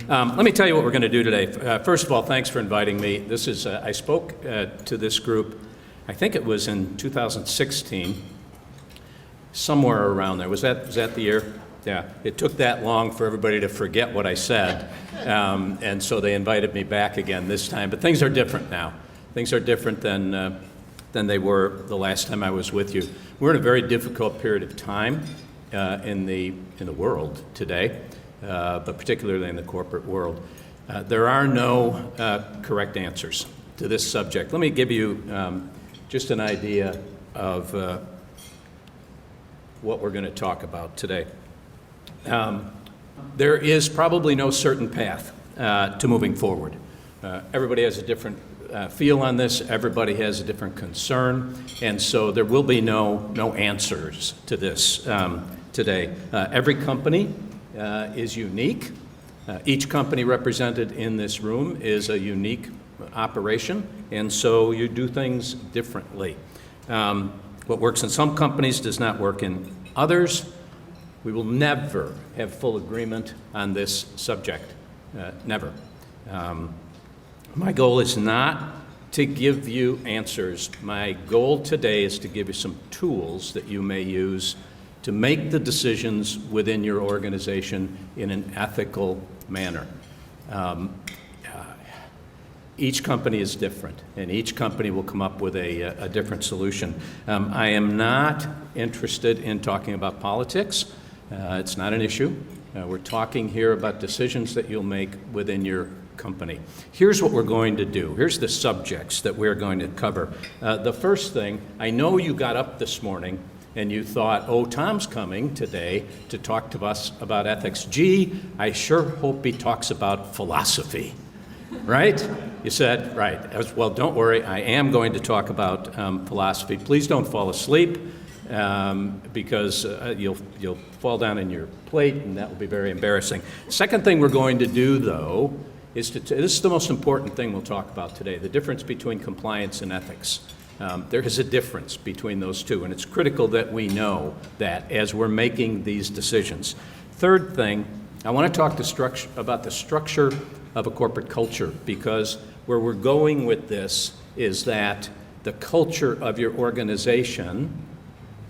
Let me tell you what we're going to do today. First of all, thanks for inviting me. This is I spoke to this group, I think it was in 2016, somewhere around there. Was that the year? Yeah. It took that long for everybody to forget what I said, and so they invited me back again this time. But things are different now. Things are different than they were the last time I was with you. We're in a very difficult period of time in the world today. But particularly in the corporate world. There are no correct answers to this subject. Let me give you just an idea of what we're going to talk about today. There is probably no certain path to moving forward. Everybody has a different feel on this. Everybody has a different concern. And so there will be no answers to this today. Every company is unique. Each company represented in this room is a unique operation, and so you do things differently. What works in some companies does not work in others. We will never have full agreement on this subject, never. My goal is not to give you answers. My goal today is to give you some tools that you may use to make the decisions within your organization in an ethical manner. Each company is different, and each company will come up with a different solution. I am not interested in talking about politics. It's not an issue. We're talking here about decisions that you'll make within your company. Here's what we're going to do. Here's the subjects that we're going to cover. The first thing, I know you got up this morning and you thought, oh, Tom's coming today to talk to us about ethics. Gee, I sure hope he talks about philosophy, right? You said, right. Well, don't worry, I am going to talk about philosophy. Please don't fall asleep because you'll fall down in your plate and that will be very embarrassing. Second thing we're going to do, though, is this is the most important thing we'll talk about today, the difference between compliance and ethics. There is a difference between those two, and it's critical that we know that as we're making these decisions. Third thing, I want to talk about the structure of a corporate culture, because where we're going with this is that the culture of your organization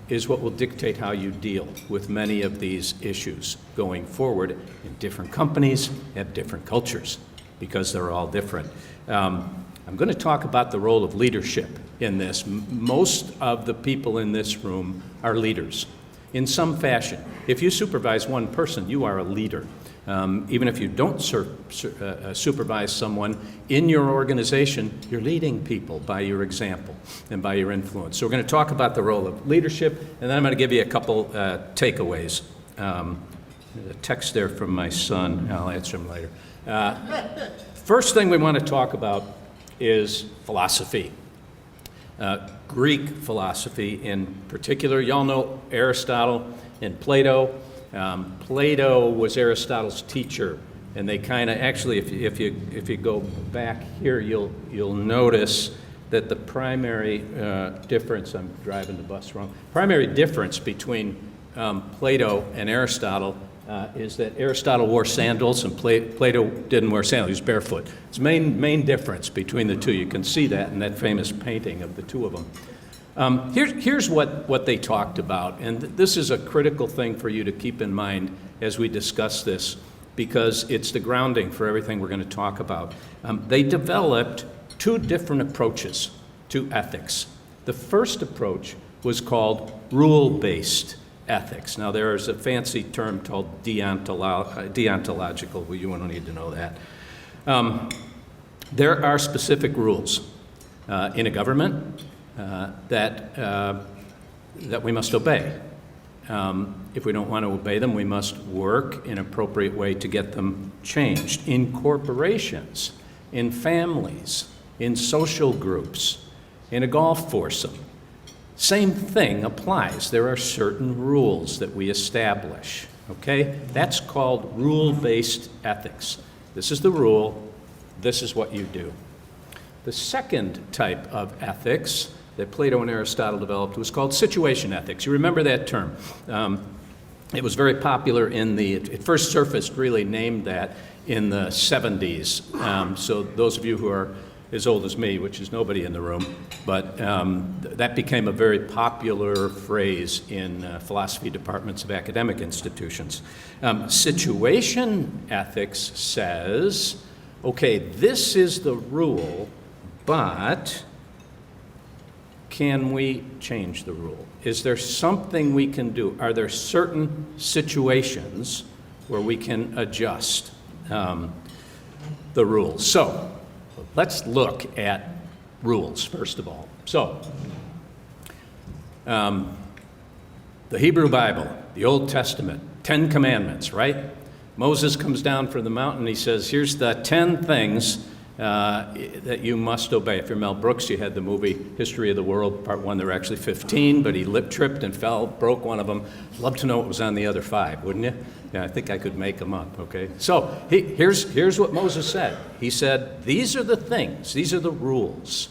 is what will dictate how you deal with many of these issues going forward. And different companies have different cultures because they're all different. I'm going to talk about the role of leadership in this. Most of the people in this room are leaders in some fashion. If you supervise one person, you are a leader. Even if you don't supervise someone in your organization, you're leading people by your example and by your influence. So we're going to talk about the role of leadership, and then I'm going to give you a couple takeaways. There's a text there from my son. I'll answer him later. First thing we want to talk about is philosophy. Greek philosophy in particular. Y'all know Aristotle and Plato. Plato was Aristotle's teacher, and they kind of actually, if you go back here, you'll notice that the primary difference. I'm driving the bus wrong. Primary difference between Plato and Aristotle is that Aristotle wore sandals and Plato didn't wear sandals. He was barefoot. It's the main difference between the two. You can see that in that famous painting of the two of them. Here's what they talked about, and this is a critical thing for you to keep in mind as we discuss this, because it's the grounding for everything we're going to talk about. They developed two different approaches to ethics. The first approach was called rule-based ethics. Now, there is a fancy term called deontological. Well, you don't need to know that. There are specific rules in a government that we must obey. If we don't want to obey them, we must work in an appropriate way to get them changed. In corporations, in families, in social groups, in a golf foursome, same thing applies. There are certain rules that we establish, okay? That's called rule-based ethics. This is the rule. This is what you do. The second type of ethics that Plato and Aristotle developed was called situation ethics. You remember that term. It was very popular it first surfaced really named that in the 70s. So those of you who are as old as me, which is nobody in the room, but that became a very popular phrase in philosophy departments of academic institutions. Situation ethics says, okay, this is the rule, but can we change the rule? Is there something we can do? Are there certain situations where we can adjust the rules? So let's look at rules, first of all. So the Hebrew Bible, the Old Testament, 10 Commandments, right? Moses comes down from the mountain, he says, here's the 10 things that you must obey. If you're Mel Brooks, you had the movie History of the World, Part 1. There were actually 15, but he lip-tripped and fell, broke one of them. Love to know what was on the other 5, wouldn't you? Yeah, I think I could make them up, okay? So here's what Moses said. He said, these are the things, these are the rules.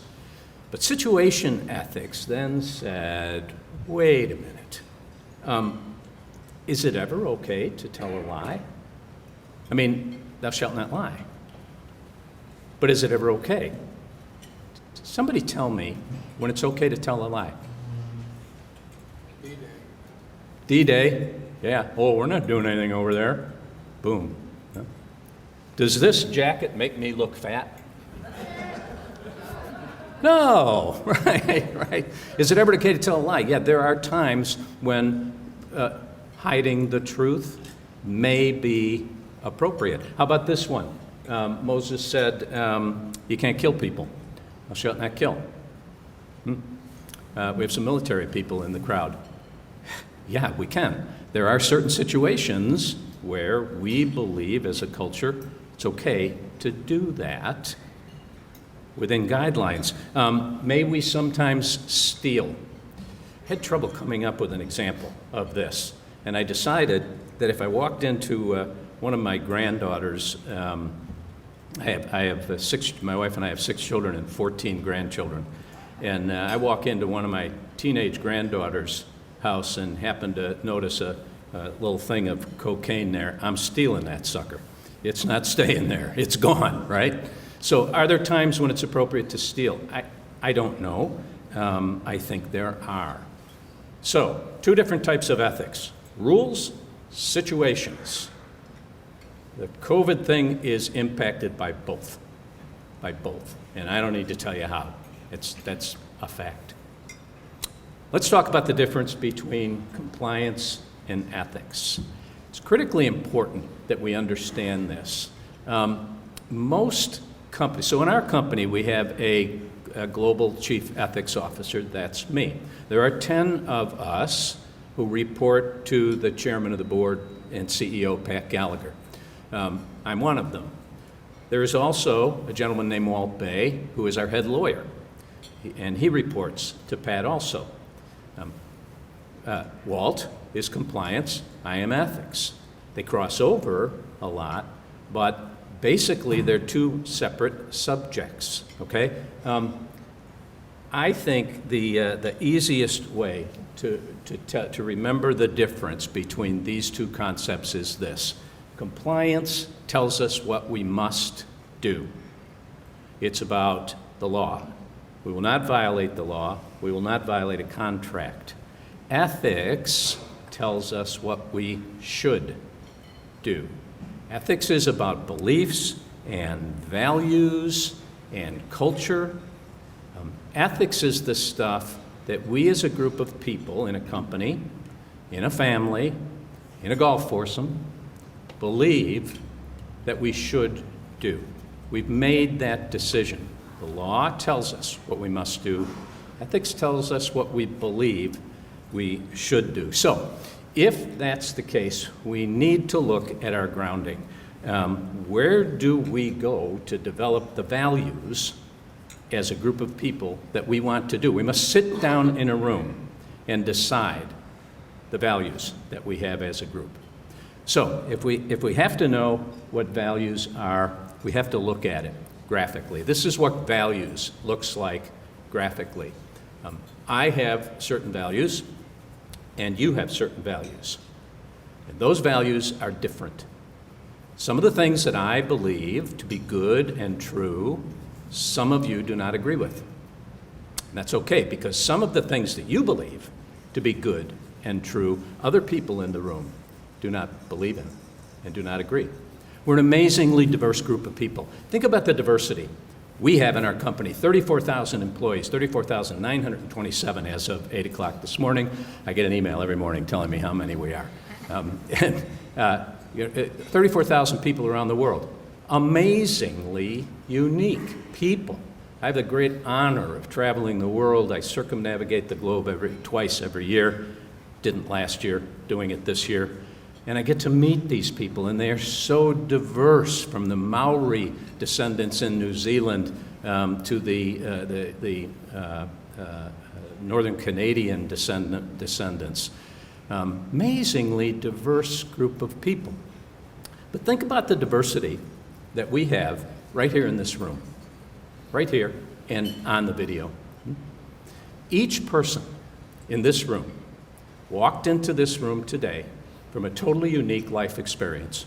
But situation ethics then said, wait a minute. Is it ever okay to tell a lie? I mean, thou shalt not lie. But is it ever okay? Somebody tell me when it's okay to tell a lie. D-Day. D-Day? Yeah. Oh, we're not doing anything over there. Boom. Huh? Does this jacket make me look fat? No. Right. Is it ever okay to tell a lie? Yeah, there are times when hiding the truth may be appropriate. How about this one? Moses said, you can't kill people. Thou shalt not kill. We have some military people in the crowd. Yeah, we can. There are certain situations where we believe as a culture it's okay to do that within guidelines. May we sometimes steal? I had trouble coming up with an example of this, and I decided that if I walked into one of my granddaughters, I have 6, my wife and I have 6 children and 14 grandchildren. And I walk into one of my teenage granddaughters' house and happen to notice a little thing of cocaine there. I'm stealing that sucker. It's not staying there. It's gone, right? So are there times when it's appropriate to steal? I don't know. I think there are. So 2 different types of ethics: rules, situations. The COVID thing is impacted by both, and I don't need to tell you how. That's a fact. Let's talk about the difference between compliance and ethics. It's critically important that we understand this. Most companies, so in our company we have a global chief ethics officer, that's me. There are 10 of us who report to the chairman of the board and CEO, Pat Gallagher. I'm one of them. There is also a gentleman named Walt Bay, who is our head lawyer, and he reports to Pat also. Walt is compliance, I am ethics. They cross over a lot, but basically they're 2 separate subjects, okay? I think the easiest way to remember the difference between these 2 concepts is this. Compliance tells us what we must do. It's about the law. We will not violate the law. We will not violate a contract. Ethics tells us what we should do. Ethics is about beliefs and values and culture. Ethics is the stuff that we as a group of people in a company, in a family, in a golf foursome, believe that we should do. We've made that decision. The law tells us what we must do. Ethics tells us what we believe we should do. So, if that's the case, we need to look at our grounding. Where do we go to develop the values as a group of people that we want to do? We must sit down in a room and decide the values that we have as a group. So if we have to know what values are, we have to look at it graphically. This is what values looks like graphically. I have certain values, and you have certain values. And those values are different. Some of the things that I believe to be good and true, some of you do not agree with. And that's okay, because some of the things that you believe to be good and true, other people in the room do not believe in and do not agree. We're an amazingly diverse group of people. Think about the diversity we have in our company. 34,000 employees, 34,927 as of 8 o'clock this morning. I get an email every morning telling me how many we are. 34,000 people around the world. Amazingly unique people. I have the great honor of traveling the world. I circumnavigate the globe twice every year. Didn't last year, doing it this year. And I get to meet these people, and they are so diverse, from the Maori descendants in New Zealand to the Northern Canadian descendants. Amazingly diverse group of people. But think about the diversity that we have right here in this room, right here and on the video. Each person in this room walked into this room today from a totally unique life experience.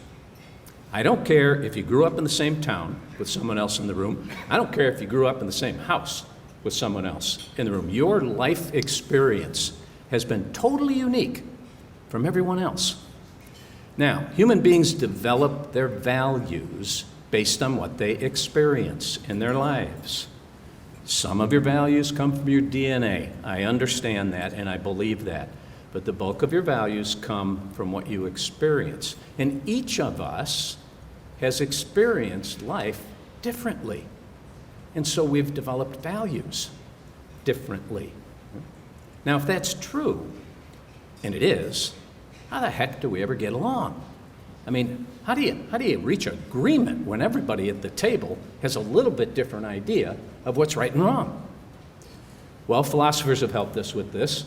I don't care if you grew up in the same town with someone else in the room. I don't care if you grew up in the same house with someone else in the room. Your life experience has been totally unique from everyone else. Now, human beings develop their values based on what they experience in their lives. Some of your values come from your DNA. I understand that, and I believe that. But the bulk of your values come from what you experience. And each of us has experienced life differently. And so we've developed values differently. Now, if that's true, and it is, how the heck do we ever get along? I mean, how do you reach agreement when everybody at the table has a little bit different idea of what's right and wrong? Well, philosophers have helped us with this.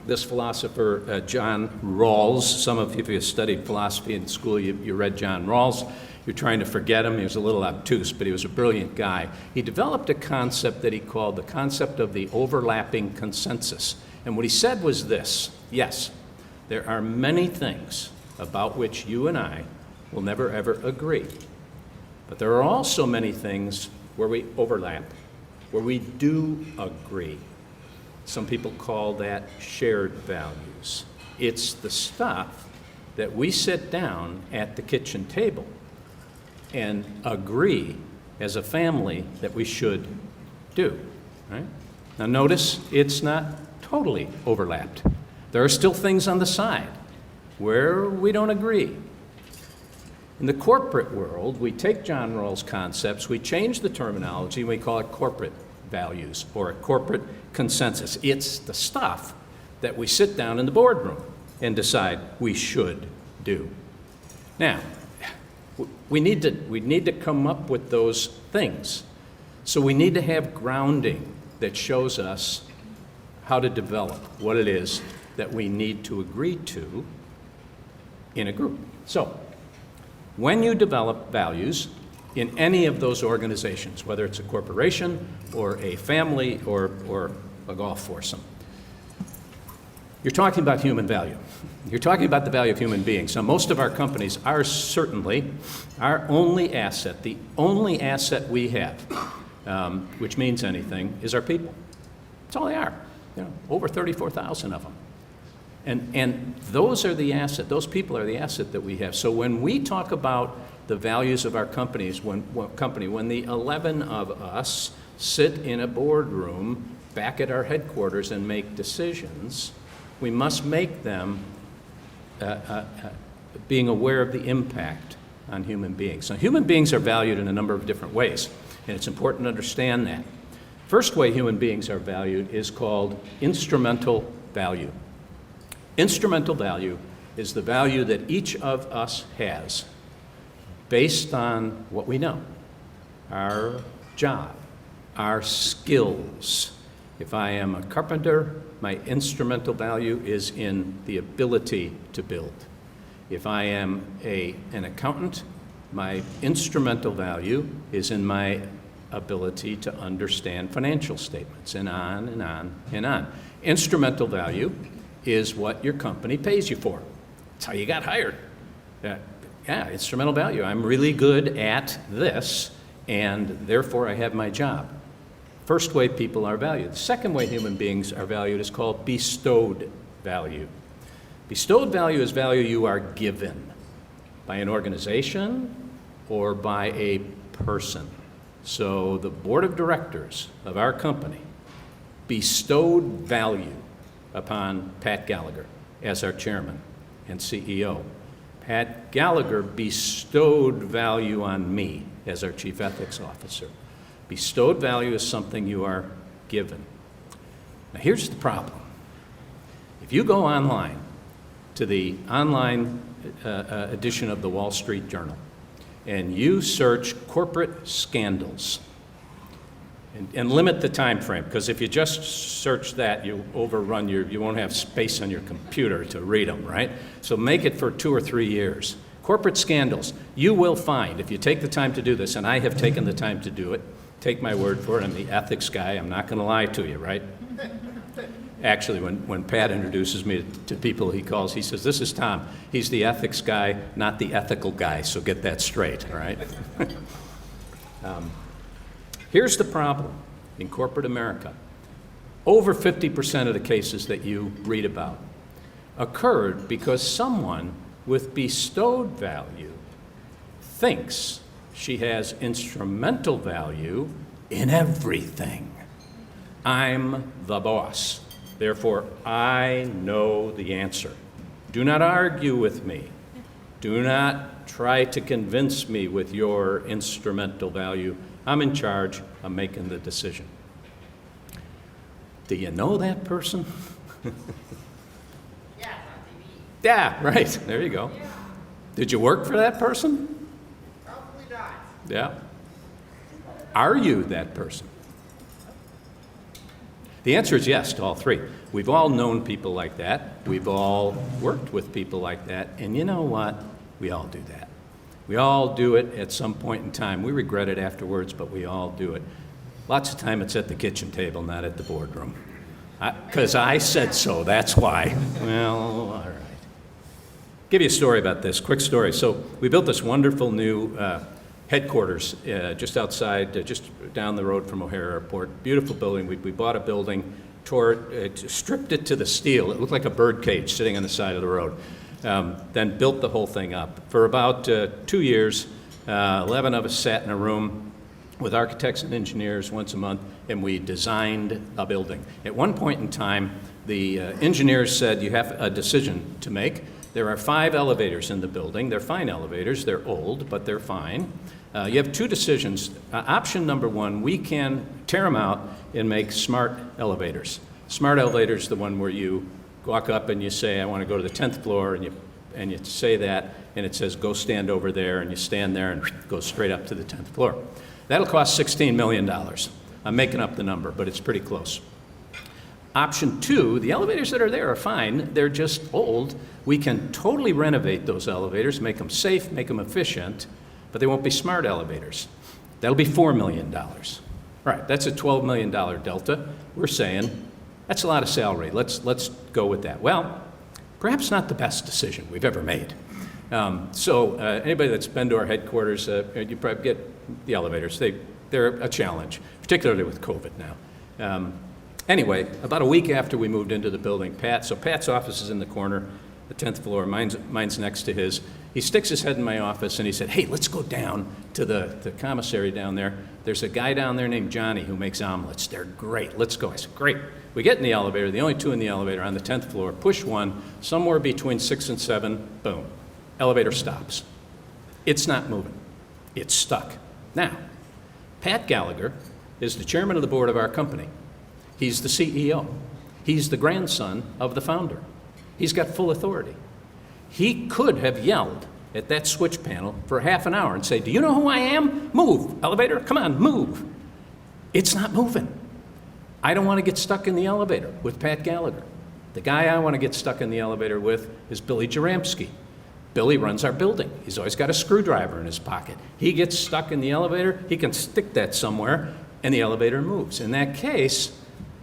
This philosopher, John Rawls, some of you, if you studied philosophy in school, you read John Rawls. You're trying to forget him. He was a little obtuse, but he was a brilliant guy. He developed a concept that he called the concept of the overlapping consensus. And what he said was this: yes, there are many things about which you and I will never ever agree. But there are also many things where we overlap, where we do agree. Some people call that shared values. It's the stuff that we sit down at the kitchen table and agree as a family that we should do, right? Now notice, it's not totally overlapped. There are still things on the side where we don't agree. In the corporate world, we take John Rawls' concepts, we change the terminology, and we call it corporate values or a corporate consensus. It's the stuff that we sit down in the boardroom and decide we should do. Now, we need to come up with those things. So we need to have grounding that shows us how to develop what it is that we need to agree to in a group. So, when you develop values in any of those organizations, whether it's a corporation or a family or a golf foursome, you're talking about human value. You're talking about the value of human beings. So most of our companies are certainly our only asset. The only asset we have, which means anything, is our people. That's all they are. Over 34,000 of them. And those are the asset. Those people are the asset that we have. So when we talk about the values of our companies, when the 11 of us sit in a boardroom back at our headquarters and make decisions, we must make them being aware of the impact on human beings. Now, human beings are valued in a number of different ways, and it's important to understand that. First way human beings are valued is called instrumental value. Instrumental value is the value that each of us has based on what we know, our job, our skills. If I am a carpenter, my instrumental value is in the ability to build. If I am an accountant, my instrumental value is in my ability to understand financial statements, and on and on and on. Instrumental value is what your company pays you for. It's how you got hired. yeah, instrumental value. I'm really good at this, and therefore I have my job. First way people are valued. The second way human beings are valued is called bestowed value. Bestowed value is value you are given by an organization or by a person. So the board of directors of our company bestowed value upon Pat Gallagher as our chairman and CEO. Pat Gallagher bestowed value on me as our chief ethics officer. Bestowed value is something you are given. Now here's the problem. If you go online to the online edition of the Wall Street Journal and you search corporate scandals, and limit the time frame, because if you just search that, you overrun you won't have space on your computer to read them, right? So make it for 2 or 3 years. Corporate scandals, you will find, if you take the time to do this, and I have taken the time to do it, take my word for it, I'm the ethics guy, I'm not going to lie to you, right? Actually, when Pat introduces me to people he says, this is Tom. He's the ethics guy, not the ethical guy, so get that straight, all right? Here's the problem in corporate America. Over 50% of the cases that you read about occurred because someone with bestowed value thinks she has instrumental value in everything. I'm the boss. Therefore, I know the answer. Do not argue with me. Do not try to convince me with your instrumental value. I'm in charge. I'm making the decision. Do you know that person? Yeah, on TV. Yeah, right. There you go. Yeah. Did you work for that person? Probably not. Yeah. Are you that person? The answer is yes to all three. We've all known people like that. We've all worked with people like that. And you know what? We all do that. We all do it at some point in time. We regret it afterwards, but we all do it. Lots of time it's at the kitchen table, not at the boardroom. Because I said so, that's why. Well, all right. Give you a story about this, quick story. So we built this wonderful new headquarters just outside, just down the road from O'Hare Airport. Beautiful building. We bought a building, tore it, stripped it to the steel. It looked like a bird cage sitting on the side of the road. Then built the whole thing up. For about 2 years, 11 of us sat in a room with architects and engineers once a month, and we designed a building. At one point in time, the engineers said, you have a decision to make. There are 5 elevators in the building. They're fine elevators. They're old, but they're fine. You have 2 decisions. Option number 1, we can tear them out and make smart elevators. Smart elevators, the one where you walk up and you say, I want to go to the 10th floor, and you say that, and it says, go stand over there, and you stand there and go straight up to the 10th floor. That'll cost $16 million. I'm making up the number, but it's pretty close. Option 2, the elevators that are there are fine. They're just old. We can totally renovate those elevators, make them safe, make them efficient, but they won't be smart elevators. That'll be $4 million. Right, that's a $12 million delta. We're saying, that's a lot of salary. Let's go with that. Well, perhaps not the best decision we've ever made. Anybody that's been to our headquarters, you probably get the elevators. They're a challenge, particularly with COVID now. Anyway, about a week after we moved into the building, Pat's office is in the corner, the 10th floor, mine's next to his. He sticks his head in my office and he said, hey, let's go down to the commissary down there. There's a guy down there named Johnny who makes omelets. They're great. Let's go. I said, great. We get in the elevator, the only 2 in the elevator on the 10th floor, push 1, somewhere between 6 and 7, boom. Elevator stops. It's not moving. It's stuck. Now, Pat Gallagher is the chairman of the board of our company. He's the CEO. He's the grandson of the founder. He's got full authority. He could have yelled at that switch panel for half an hour and say, do you know who I am? Move, elevator, come on, move. It's not moving. I don't want to get stuck in the elevator with Pat Gallagher. The guy I want to get stuck in the elevator with is Billy Jaramsky. Billy runs our building. He's always got a screwdriver in his pocket. He gets stuck in the elevator, he can stick that somewhere, and the elevator moves. In that case,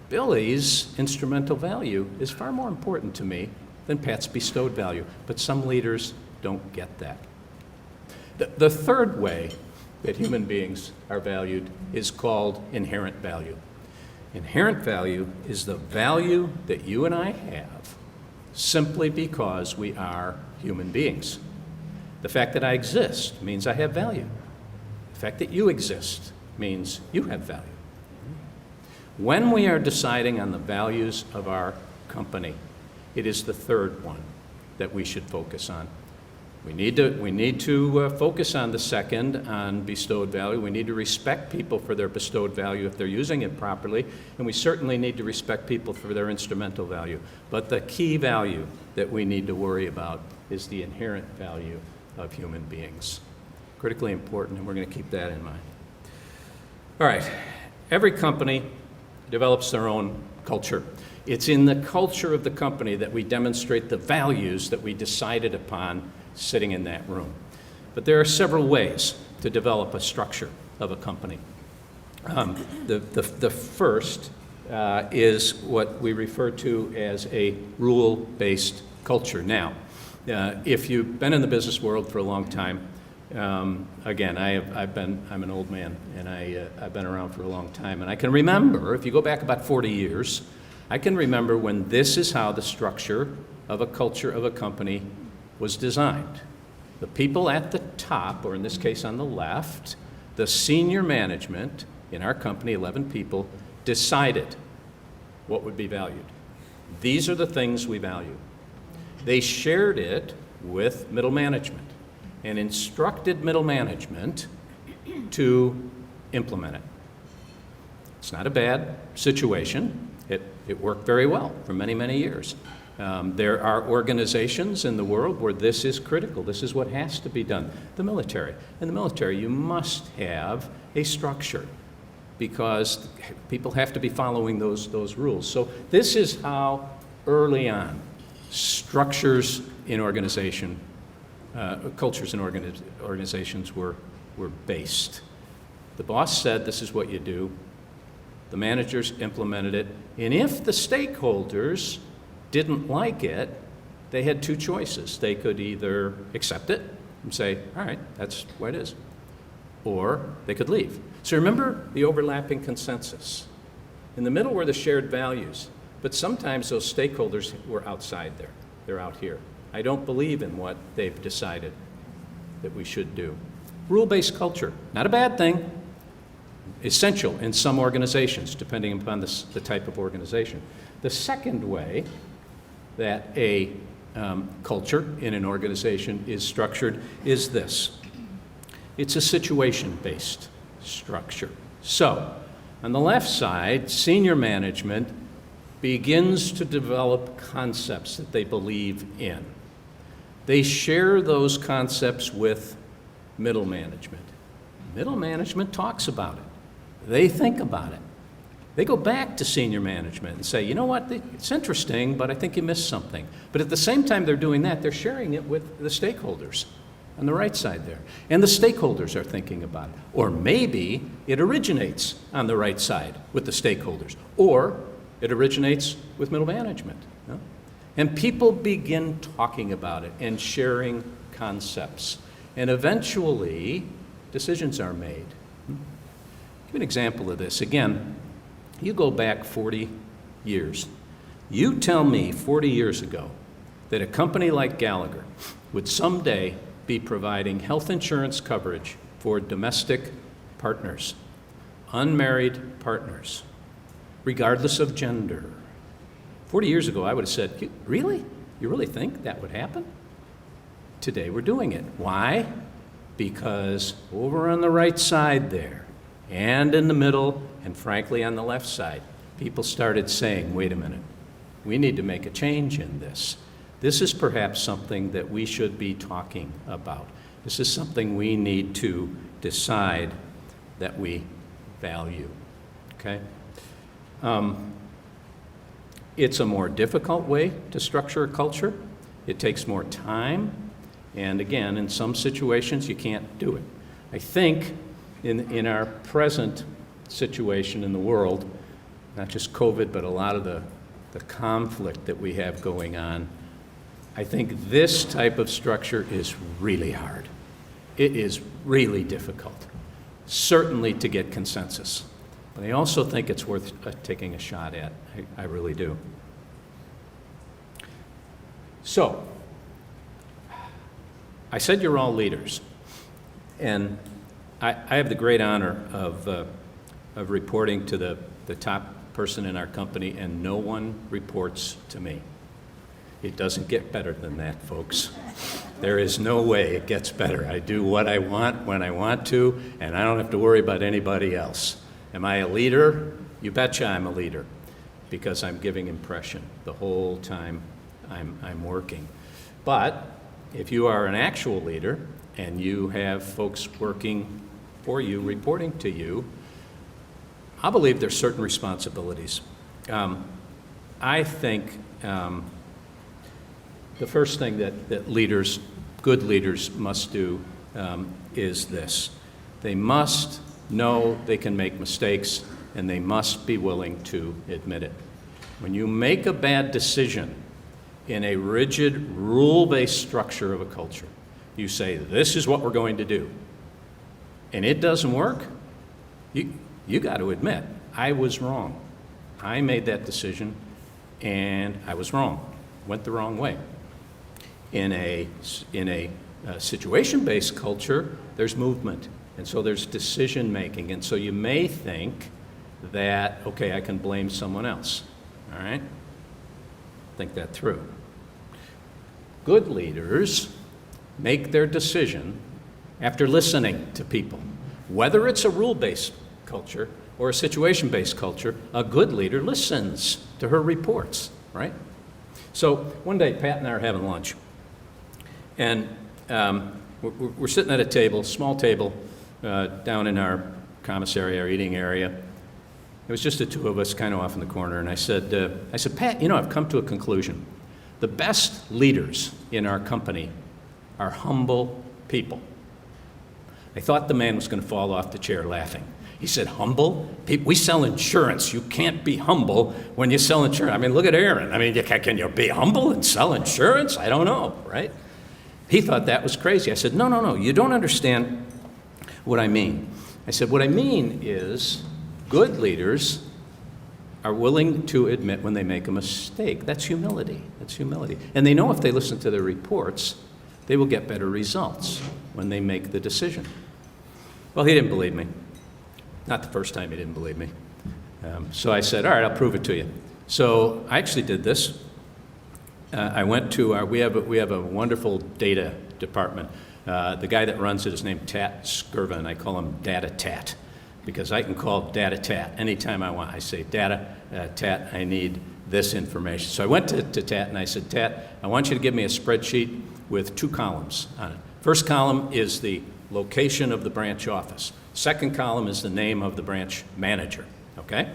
Billy's instrumental value is far more important to me than Pat's bestowed value. But some leaders don't get that. The third way that human beings are valued is called inherent value. Inherent value is the value that you and I have simply because we are human beings. The fact that I exist means I have value. The fact that you exist means you have value. When we are deciding on the values of our company, it is the third one that we should focus on. We need to focus on the second, on bestowed value. We need to respect people for their bestowed value if they're using it properly, and we certainly need to respect people for their instrumental value. But the key value that we need to worry about is the inherent value of human beings. Critically important, and we're going to keep that in mind. All right, every company develops their own culture. It's in the culture of the company that we demonstrate the values that we decided upon sitting in that room. But there are several ways to develop a structure of a company. The first is what we refer to as a rule-based culture. Now, if you've been in the business world for a long time, again, I'm an old man, and I've been around for a long time, and I can remember, if you go back about 40 years, I can remember when this is how the structure of a culture of a company was designed. The people at the top, or in this case on the left, the senior management in our company, 11 people, decided what would be valued. These are the things we value. They shared it with middle management and instructed middle management to implement it. It's not a bad situation. It worked very well for many, many years. There are organizations in the world where this is critical. This is what has to be done. The military. In the military, you must have a structure because people have to be following those rules. So this is how early on structures in organization, cultures in organizations were based. The boss said, this is what you do. The managers implemented it. And if the stakeholders didn't like it, they had two choices. They could either accept it and say, all right, that's what it is, or they could leave. So remember the overlapping consensus. In the middle were the shared values, but sometimes those stakeholders were outside there. They're out here. I don't believe in what they've decided that we should do. Rule-based culture, not a bad thing. Essential in some organizations, depending upon the type of organization. The second way that a culture in an organization is structured is this. It's a situation-based structure. So, on the left side, senior management begins to develop concepts that they believe in. They share those concepts with middle management. Middle management talks about it. They think about it. They go back to senior management and say, you know what, it's interesting, but I think you missed something. But at the same time they're doing that, they're sharing it with the stakeholders on the right side there. And the stakeholders are thinking about it. Or maybe it originates on the right side with the stakeholders. Or it originates with middle management. No? And people begin talking about it and sharing concepts. And eventually, decisions are made. Give an example of this. Again, you go back 40 years. You tell me 40 years ago that a company like Gallagher would someday be providing health insurance coverage for domestic partners, unmarried partners, regardless of gender. 40 years ago, I would have said, really? You really think that would happen? Today we're doing it. Why? Because over on the right side there, and in the middle, and frankly on the left side, people started saying, wait a minute, we need to make a change in this. This is perhaps something that we should be talking about. This is something we need to decide that we value, okay? It's a more difficult way to structure a culture. It takes more time, and again, in some situations, you can't do it. I think in our present situation in the world, not just COVID, but a lot of the conflict that we have going on, I think this type of structure is really hard. it is really difficult, certainly to get consensus. But I also think it's worth taking a shot at. I really do. So, I said you're all leaders. And I have the great honor of reporting to the top person in our company, and no one reports to me. It doesn't get better than that, folks. There is no way it gets better. I do what I want when I want to, and I don't have to worry about anybody else. Am I a leader? You betcha I'm a leader, because I'm giving impression the whole time I'm working. But if you are an actual leader and you have folks working for you, reporting to you, I believe there's certain responsibilities. I think the first thing that leaders, good leaders, must do is this. They must know they can make mistakes, and they must be willing to admit it. When you make a bad decision in a rigid, rule-based structure of a culture, you say, this is what we're going to do, and it doesn't work, you got to admit, I was wrong. I made that decision, and I was wrong. Went the wrong way. In a situation-based culture, there's movement, and so there's decision-making, and so you may think that, okay, I can blame someone else, all right? Think that through. Good leaders make their decision after listening to people. Whether it's a rule-based culture or a situation-based culture, a good leader listens to her reports, right? So one day, Pat and I are having lunch, and we're sitting at a table, small table, down in our commissary, our eating area. It was just the two of us kind of off in the corner, and I said, Pat, you know, I've come to a conclusion. The best leaders in our company are humble people. I thought the man was going to fall off the chair laughing. He said, humble? We sell insurance. You can't be humble when you sell insurance. I mean, look at Aaron. I mean, can you be humble and sell insurance? I don't know, right? He thought that was crazy. I said, no, you don't understand what I mean. I said, what I mean is good leaders are willing to admit when they make a mistake. That's humility. That's humility. And they know if they listen to their reports, they will get better results when they make the decision. Well, he didn't believe me. Not the first time he didn't believe me. So I said, all right, I'll prove it to you. So I actually did this. I went to we have a wonderful data department. The guy that runs it is named Tat Skirva, and I call him Data Tat, because I can call Data Tat anytime I want. I say, Data Tat, I need this information. So I went to Tat and I said, Tat, I want you to give me a spreadsheet with 2 columns on it. First column is the location of the branch office. Second column is the name of the branch manager, okay?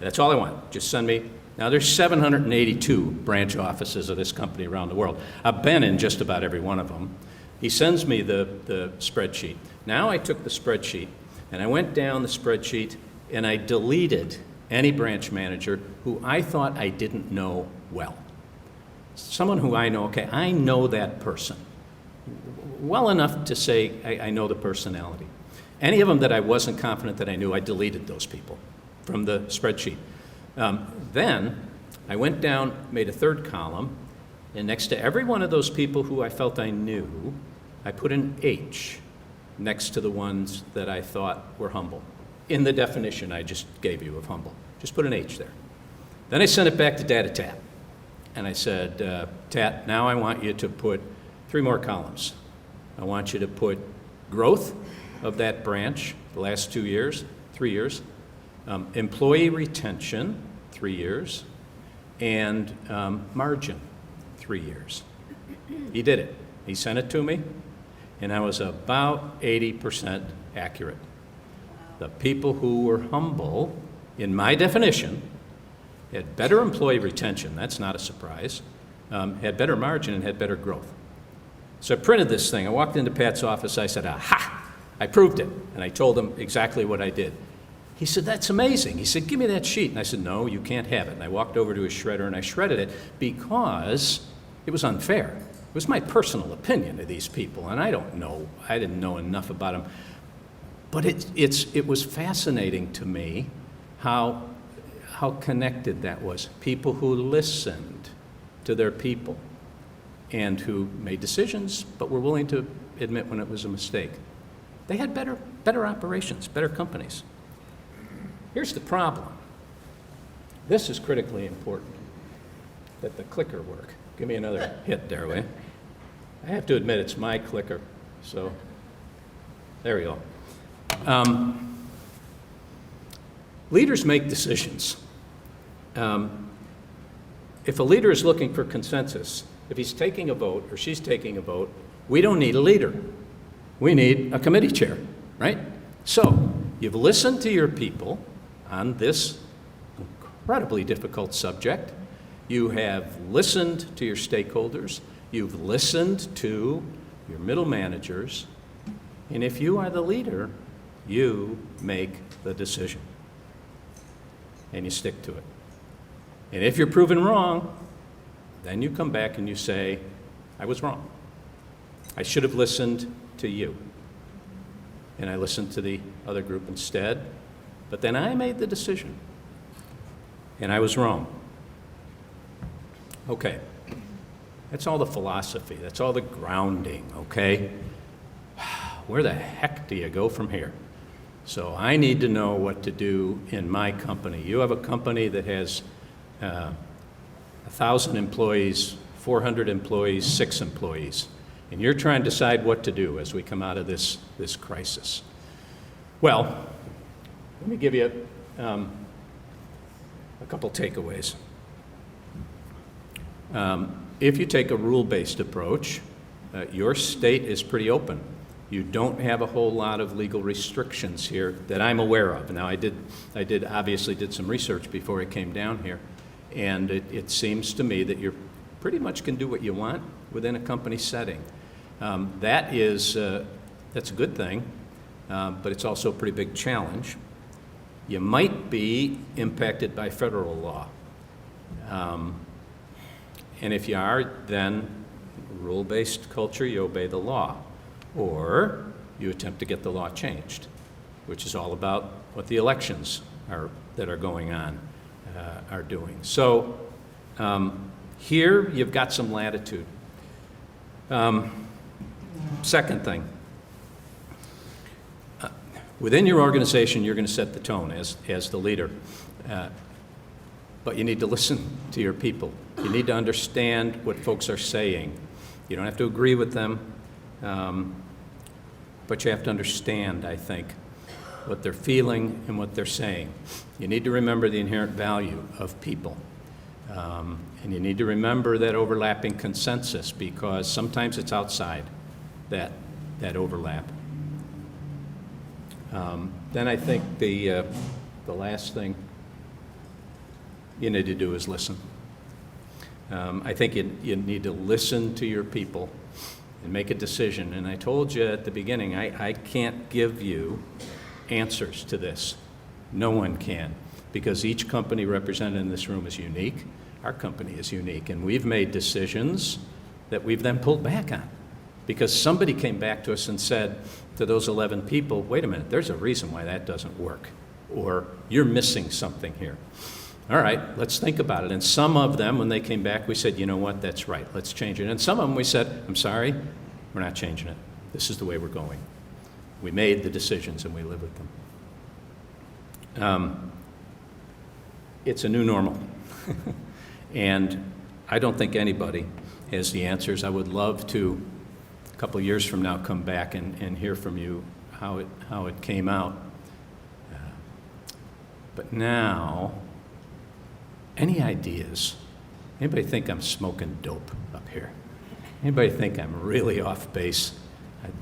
That's all I want. Just send me. Now, there's 782 branch offices of this company around the world. I've been in just about every one of them. He sends me the spreadsheet. Now I took the spreadsheet, and I went down the spreadsheet, and I deleted any branch manager who I thought I didn't know well. Someone who I know, okay, I know that person well enough to say I know the personality. Any of them that I wasn't confident that I knew, I deleted those people from the spreadsheet. Then I went down, made a third column, and next to every one of those people who I felt I knew, I put an H next to the ones that I thought were humble. In the definition I just gave you of humble. Just put an H there. Then I sent it back to Data Tat. And I said, Tat, now I want you to put 3 more columns. I want you to put growth of that branch the last 3 years, employee retention, 3 years, and margin, 3 years. He did it. He sent it to me, and I was about 80% accurate. The people who were humble, in my definition, had better employee retention, that's not a surprise, had better margin, and had better growth. So I printed this thing. I walked into Pat's office. I said, aha, I proved it. And I told him exactly what I did. He said, that's amazing. He said, give me that sheet. And I said, no, you can't have it. And I walked over to his shredder, and I shredded it because it was unfair. It was my personal opinion of these people, and I didn't know enough about them. But it was fascinating to me how connected that was. People who listened to their people and who made decisions but were willing to admit when it was a mistake. They had better operations, better companies. Here's the problem. This is critically important, that the clicker work. Give me another hit there, will you? I have to admit it's my clicker, so there we go. Leaders make decisions. If a leader is looking for consensus, if he's taking a vote or she's taking a vote, we don't need a leader. We need a committee chair, right? So you've listened to your people on this incredibly difficult subject. You have listened to your stakeholders. You've listened to your middle managers. And if you are the leader, you make the decision. And you stick to it. And if you're proven wrong, then you come back and you say, I was wrong. I should have listened to you. And I listened to the other group instead. But then I made the decision. And I was wrong. Okay. That's all the philosophy. That's all the grounding, okay? Where the heck do you go from here? So I need to know what to do in my company. You have a company that has 1,000 employees, 400 employees, 6 employees. And you're trying to decide what to do as we come out of this crisis. Well, let me give you a couple takeaways. If you take a rule-based approach, your state is pretty open. You don't have a whole lot of legal restrictions here that I'm aware of. Now, I obviously did some research before I came down here, and it seems to me that you pretty much can do what you want within a company setting. That's a good thing, but it's also a pretty big challenge. You might be impacted by federal law. And if you are, then rule-based culture, you obey the law. Or you attempt to get the law changed, which is all about what the elections that are going on are doing. So here you've got some latitude. Second thing, within your organization, you're going to set the tone as the leader. But you need to listen to your people. You need to understand what folks are saying. You don't have to agree with them, but you have to understand, I think, what they're feeling and what they're saying. You need to remember the inherent value of people. And you need to remember that overlapping consensus, because sometimes it's outside that overlap. Then I think the last thing you need to do is listen. I think you need to listen to your people and make a decision. And I told you at the beginning, I can't give you answers to this. No one can, because each company represented in this room is unique. Our company is unique, and we've made decisions that we've then pulled back on, because somebody came back to us and said to those 11 people, wait a minute, there's a reason why that doesn't work, or you're missing something here. All right, let's think about it. And some of them, when they came back, we said, you know what, that's right, let's change it. And some of them we said, I'm sorry, we're not changing it. This is the way we're going. We made the decisions and we live with them. It's a new normal. And I don't think anybody has the answers. I would love to, a couple of years from now, come back and hear from you how it came out. But now, any ideas? Anybody think I'm smoking dope up here? Anybody think I'm really off base?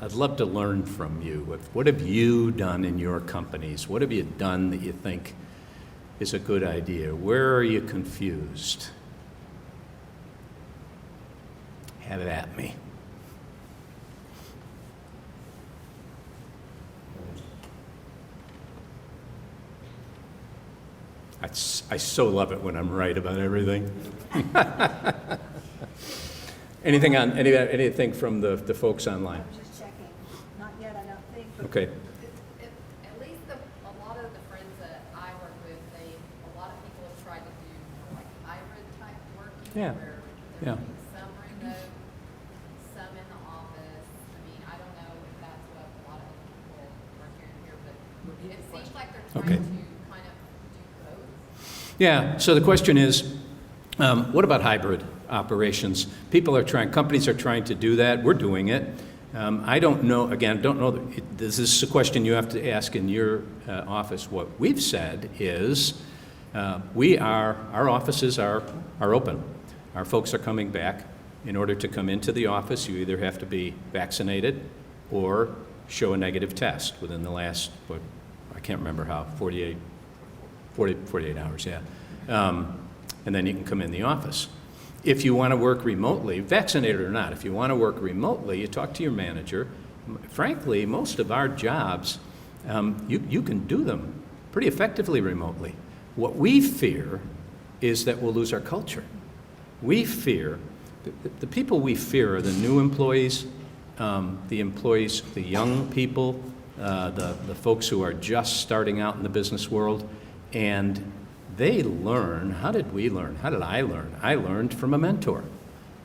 I'd love to learn from you. What have you done in your companies? What have you done that you think is a good idea? Where are you confused? Have it at me. I so love it when I'm right about everything. anything from the folks online? I'm just checking. Not yet, I don't think. but- Okay. At least a lot of the friends that I work with, a lot of people have tried to do like hybrid type working. Yeah. Where Yeah. they're doing some remote, some in the office. I mean, I don't know if that's what a lot of people are hearing here, but it seems like they're Okay. trying to kind of do both. Yeah, so the question is, what about hybrid operations? Companies are trying to do that. We're doing it. I don't know, again, this is a question you have to ask in your office. What we've said is our offices are open. Our folks are coming back. In order to come into the office, you either have to be vaccinated or show a negative test within the last, I can't remember how, 48 hours, yeah. And then you can come in the office. If you want to work remotely, vaccinated or not, if you want to work remotely, you talk to your manager. Frankly, most of our jobs, you can do them pretty effectively remotely. What we fear is that we'll lose our culture. We fear, the people we fear are the new employees, the young people, the folks who are just starting out in the business world, and they learn. How did we learn? How did I learn? I learned from a mentor,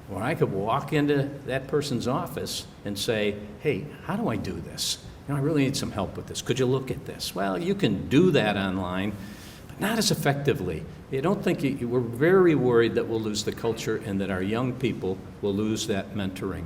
where I could walk into that person's office and say, hey, how do I do this? I really need some help with this. Could you look at this? Well, you can do that online, but not as effectively. We're very worried that we'll lose the culture and that our young people will lose that mentoring.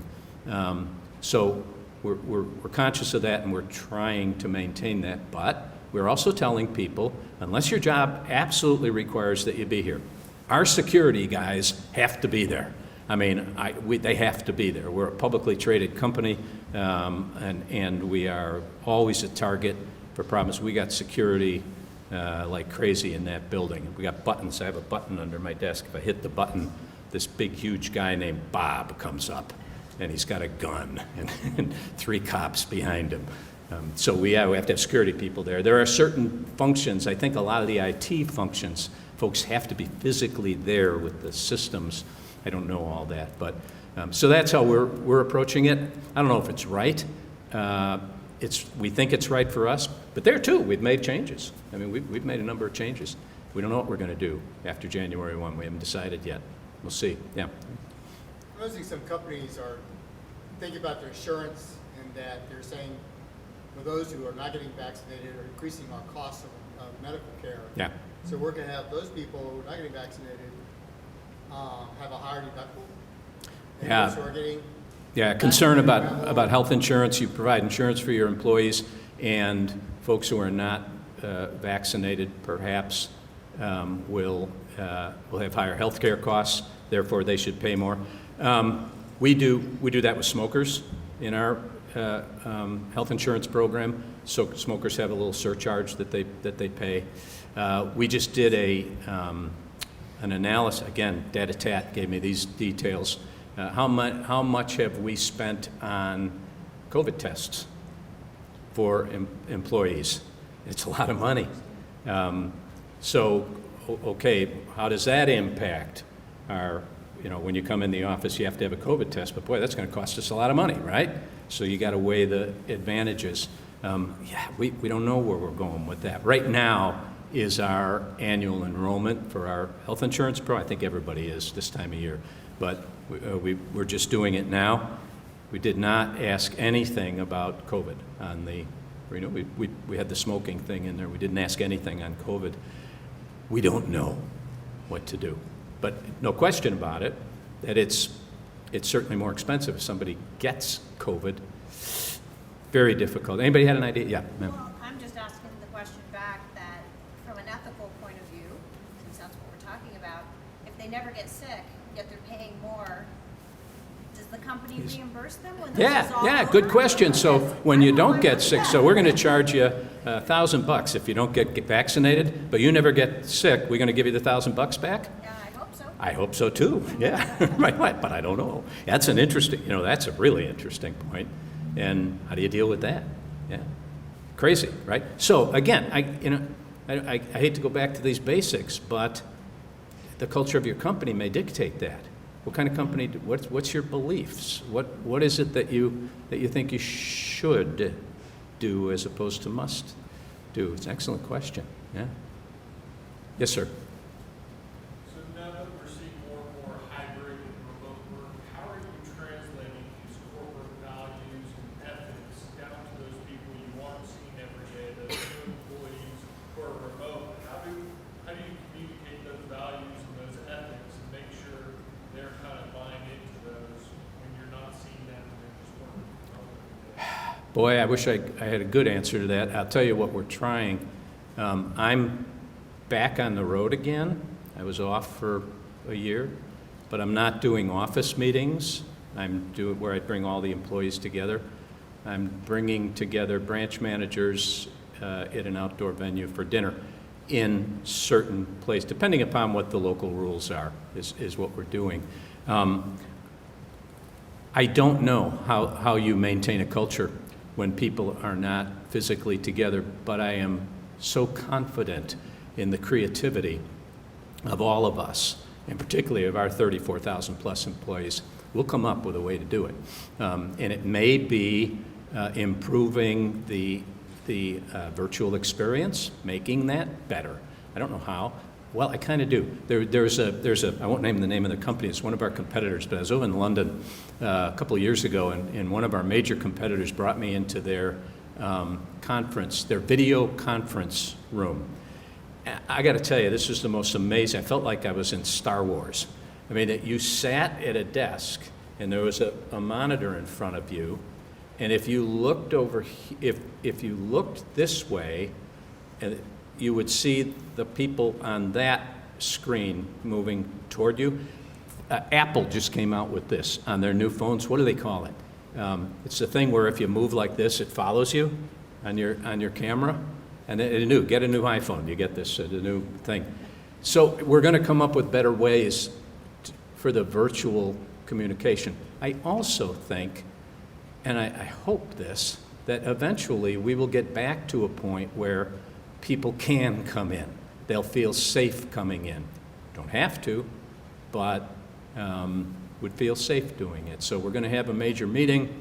So we're conscious of that, and we're trying to maintain that, but we're also telling people, unless your job absolutely requires that you be here, our security guys have to be there. I mean, they have to be there. We're a publicly traded company, and we are always a target for problems. We got security like crazy in that building. We got buttons. I have a button under my desk. If I hit the button, this big, huge guy named Bob comes up, and he's got a gun and 3 cops behind him. So we have to have security people there. There are certain functions, I think a lot of the IT functions, folks have to be physically there with the systems. I don't know all that, but so that's how we're approaching it. I don't know if it's right. We think it's right for us, but there too, we've made changes. I mean, we've made a number of changes. We don't know what we're going to do after January 1. We haven't decided yet. We'll see. Yeah. I'm noticing some companies are thinking about their insurance, and that they're saying, for those who are not getting vaccinated, are increasing our costs of medical care. Yeah. So we're going to have those people who are not getting vaccinated have a higher deductible. And Yeah. those who are getting Concern vaccinated about health insurance. You provide insurance for your employees, and folks who are not vaccinated perhaps will have higher health care costs. Therefore, they should pay more. We do that with smokers in our health insurance program. So smokers have a little surcharge that they pay. We just did an analysis. Again, Data Tat gave me these details. How much have we spent on COVID tests for employees? It's a lot of money. Okay, how does that impact our? When you come in the office, you have to have a COVID test, but boy, that's going to cost us a lot of money, right? So you got to weigh the advantages. We don't know where we're going with that. Right now is our annual enrollment for our health insurance I think everybody is this time of year, but we're just doing it now. We did not ask anything about COVID on the, we had the smoking thing in there. We didn't ask anything on COVID. We don't know what to do. But no question about it, that it's certainly more expensive if somebody gets COVID. Very difficult. Anybody had an idea? Yeah, ma'am. Well, I'm just asking the question back that from an ethical point of view, since that's what we're talking about, if they never get sick, yet they're paying more, does the company reimburse them when this is all over? Good question. So when you don't get sick, that. so we're going to charge you $1,000 if you don't get vaccinated, but you never get sick. We're going to give you the $1,000 back? Yeah, I hope so. I hope so too. Yeah, right. But I don't know. That's an interesting. That's a really interesting point. And how do you deal with that? Yeah, crazy, right? So again, I hate to go back to these basics, but the culture of your company may dictate that. What kind of company, what's your beliefs? What is it that you think you should do as opposed to must do? It's an excellent question, yeah. Yes, sir. So now that we're seeing more and more hybrid and remote work, how are you translating these corporate values and ethics down to those people you want seeing every day, those new employees who are remote? How do you communicate those values and those ethics and make sure they're kind of buying into those when you're not seeing them and they're just working remote? Boy, I wish I had a good answer to that. I'll tell you what we're trying. I'm back on the road again. I was off for a year, but I'm not doing office meetings. I'm doing where I bring all the employees together. I'm bringing together branch managers at an outdoor venue for dinner in certain place, depending upon what the local rules are, is what we're doing. I don't know how you maintain a culture when people are not physically together, but I am so confident in the creativity of all of us, and particularly of our 34,000 plus employees. We'll come up with a way to do it. And it may be improving the virtual experience, making that better. I don't know how. Well, I kind of do. There's a, I won't name the name of the company, it's one of our competitors, but I was over in London a couple of years ago, and one of our major competitors brought me into their conference, their video conference room. I got to tell you, this was the most amazing. I felt like I was in Star Wars. I mean, you sat at a desk, and there was a monitor in front of you, and if you looked over, if you looked this way, and you would see the people on that screen moving toward you. Apple just came out with this on their new phones. What do they call it? It's the thing where if you move like this, it follows you on your camera. And get a new iPhone, you get this, the new thing. So we're going to come up with better ways for the virtual communication. I also think, and I hope this, that eventually we will get back to a point where people can come in. They'll feel safe coming in. Don't have to, but would feel safe doing it. So we're going to have a major meeting.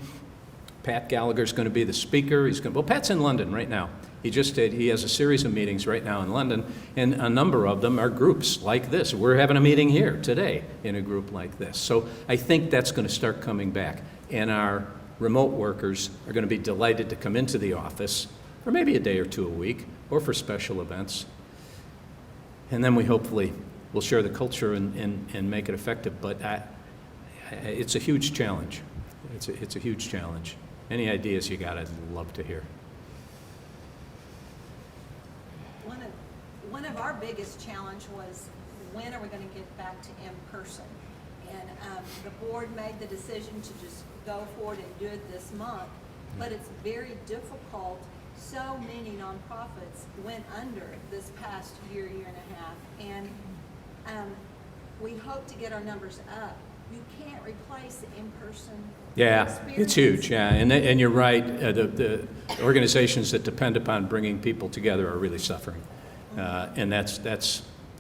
Pat Gallagher's going to be the speaker. Well, Pat's in London right now. He has a series of meetings right now in London, and a number of them are groups like this. We're having a meeting here today in a group like this. So I think that's going to start coming back. And our remote workers are going to be delighted to come into the office for maybe a day or two a week, or for special events. And then we hopefully will share the culture and make it effective. But it's a huge challenge. It's a huge challenge. Any ideas you got, I'd love to hear. One of our biggest challenge was, when are we going to get back to in-person? And the board made the decision to just go forward and do it this month, but it's very difficult. So many nonprofits went under this past year and a half, and we hope to get our numbers up. You can't replace the in-person Yeah, it's huge, yeah, and you're right, the organizations that depend upon bringing people together are really suffering. And that's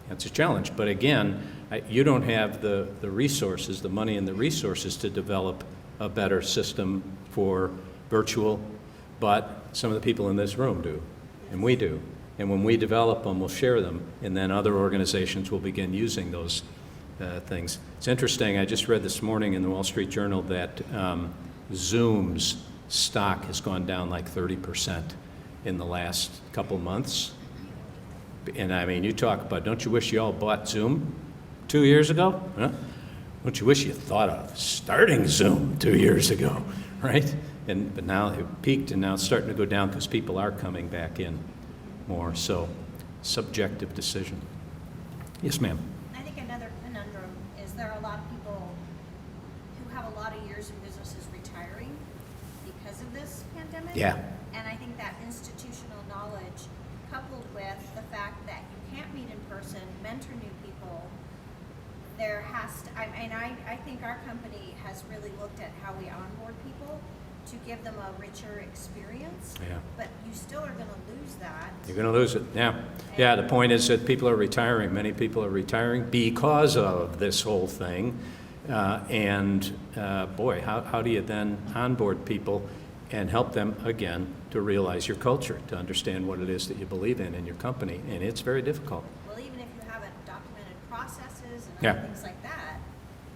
a challenge. But again, you don't have the resources, the money and the resources to develop a better system for virtual, but some of the people in this room do, and we do. And when we develop them, we'll share them, and then other organizations will begin using those things. It's interesting, I just read this morning in the Wall Street Journal that Zoom's stock has gone down like 30% in the last couple months. And I mean, you talk about, don't you wish you all bought Zoom 2 years ago? Huh? Don't you wish you thought of starting Zoom 2 years ago, right? But now it peaked, and now it's starting to go down because people are coming back in more. So, subjective decision. Yes, ma'am. I think another conundrum is there are a lot of people who have a lot of years in businesses retiring because of this pandemic. Yeah. And I think that institutional knowledge, coupled with the fact that you can't meet in person, mentor new people, there has to, I think our company has really looked at how we onboard people to give them a richer experience. Yeah. But you still are going to lose that. You're going to lose it, yeah. Yeah, the point is that people are retiring. Many people are retiring because of this whole thing. Boy, how do you then onboard people and help them, again, to realize your culture, to understand what it is that you believe in your company? And it's very difficult. Well, even if you haven't documented processes and Yeah. other things like that,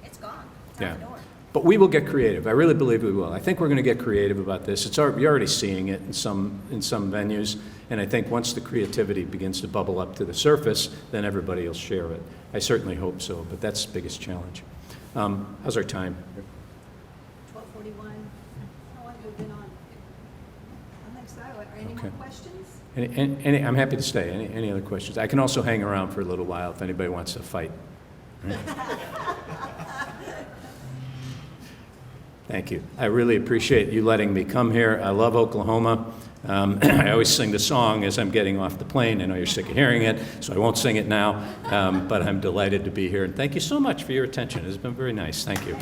it's gone. It's Yeah. out the door. But we will get creative. I really believe we will. I think we're going to get creative about this. You're already seeing it in some venues, and I think once the creativity begins to bubble up to the surface, then everybody will share it. I certainly hope so, but that's the biggest challenge. How's our time? 12:41. I want to move on. I think so. Are any Okay. more questions? I'm happy to stay. Any other questions? I can also hang around for a little while if anybody wants to fight. Thank you. I really appreciate you letting me come here. I love Oklahoma. I always sing the song as I'm getting off the plane. I know you're sick of hearing it, so I won't sing it now. But I'm delighted to be here. And thank you so much for your attention. It's been very nice. Thank you.